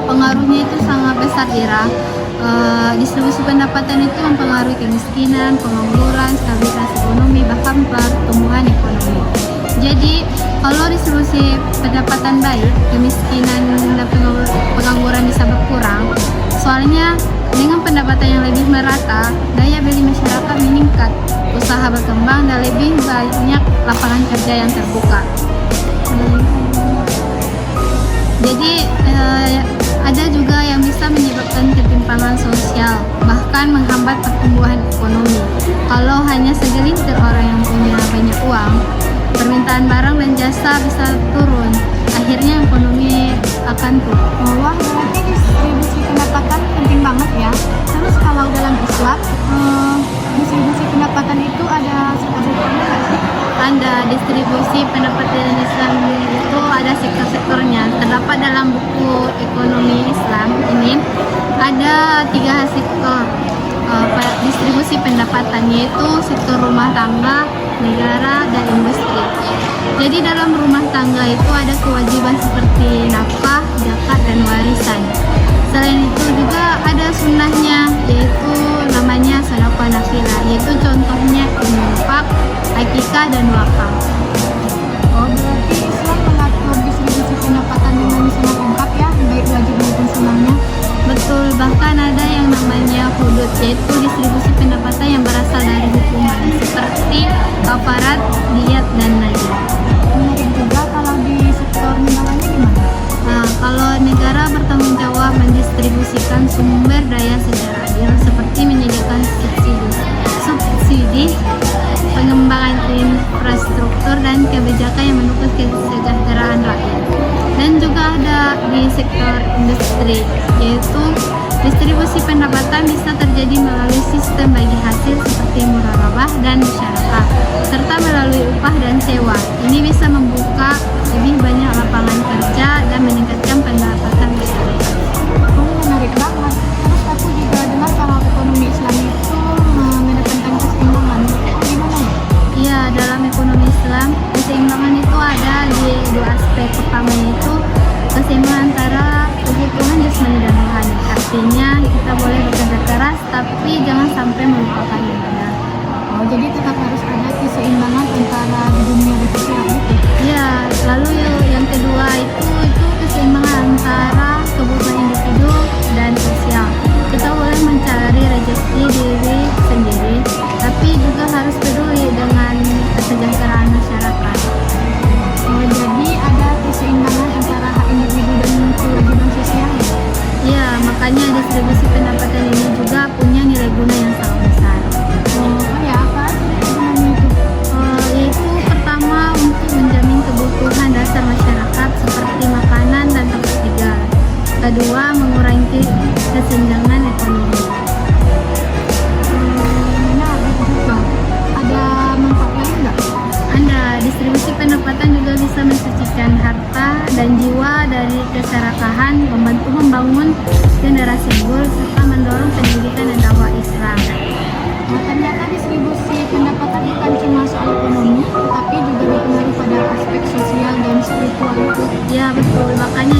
pengaruhnya itu sangat besar, Ira. Distribusi pendapatan itu mempengaruhi kemiskinan, pengangguran, stabilitas ekonomi, bahkan pertumbuhan ekonomi. Jadi, kalau distribusi pendapatan baik, kemiskinan dan pengangguran bisa berkurang. Soalnya, dengan pendapatan yang lebih merata, daya beli masyarakat meningkat, usaha berkembang, dan lebih banyak lapangan kerja yang terbuka. Jadi, ada juga yang bisa menyebabkan ketimpangan sosial, bahkan menghambat pertumbuhan ekonomi. Kalau hanya segelintir orang yang punya banyak uang, permintaan barang dan jasa bisa turun. Akhirnya ekonomi akan turun. Wah, berarti distribusi pendapatan penting banget ya. Terus kalau dalam Islam, distribusi pendapatan itu ada sektor-sektornya nggak sih? Ada distribusi pendapatan Islam itu ada sektor-sektornya. Terdapat dalam buku ekonomi Islam ini ada 3 sektor distribusi pendapatan, yaitu sektor rumah tangga, negara, dan industri. Jadi dalam rumah tangga itu ada kewajiban seperti nafkah, zakat, dan warisan. Selain itu juga ada sunnahnya, yaitu namanya sedekah nafilah, yaitu contohnya infak, akikah, dan wakaf. Oh, berarti Islam mengatur distribusi pendapatan dengan sangat lengkap ya, baik wajib maupun sunnahnya. Betul, bahkan ada yang namanya hudud, yaitu distribusi pendapatan yang berasal dari hukuman seperti kafarat, diat, dan nazar. Menarik juga kalau di sektor negaranya gimana? Nah, kalau negara bertanggung jawab mendistribusikan sumber daya secara adil, seperti menyediakan subsidi, pengembangan infrastruktur, dan kebijakan yang mendukung kesejahteraan rakyat. Dan juga ada di sektor industri, yaitu distribusi pendapatan bisa terjadi melalui sistem bagi hasil seperti murarabah dan musyarakah, serta melalui upah dan sewa. Ini bisa membuka lebih banyak lapangan kerja dan meningkatkan pendapatan masyarakat. Oh, menarik banget. Terus aku juga dengar kalau ekonomi Islam itu mengedepankan keseimbangan. Gimana ya? Iya, dalam ekonomi Islam, keseimbangan itu ada di 2 aspek. Pertama itu keseimbangan antara kebutuhan jasmani dan rohani. Artinya kita boleh bekerja keras, tapi jangan sampai melupakan ibadah. Oh, jadi tetap harus ada keseimbangan antara di dunia dan sosial gitu. Iya, lalu yang kedua itu keseimbangan antara kebutuhan individu dan sosial. Kita boleh mencari rezeki diri sendiri, tapi juga harus peduli dengan kesejahteraan masyarakat. Oh, jadi ada keseimbangan antara hak individu dan kewajiban sosial ya? Iya, makanya distribusi pendapatan ini juga punya nilai guna yang sangat besar. Oh ya, apa gunanya itu? Yaitu pertama untuk menjamin kebutuhan dasar masyarakat seperti makanan dan tempat tinggal. Kedua, mengurangi kesenjangan ekonomi. Menarik juga. Ada manfaat lain nggak? Anda distribusi pendapatan juga bisa mensucikan harta dan jiwa dari keserakahan, membantu membangun generasi unggul, serta mendorong pendidikan dan dakwah Islam. Nah, ternyata distribusi pendapatan bukan cuma soal ekonomi, tapi juga berpengaruh pada aspek sosial dan spiritual itu. Ya betul, makanya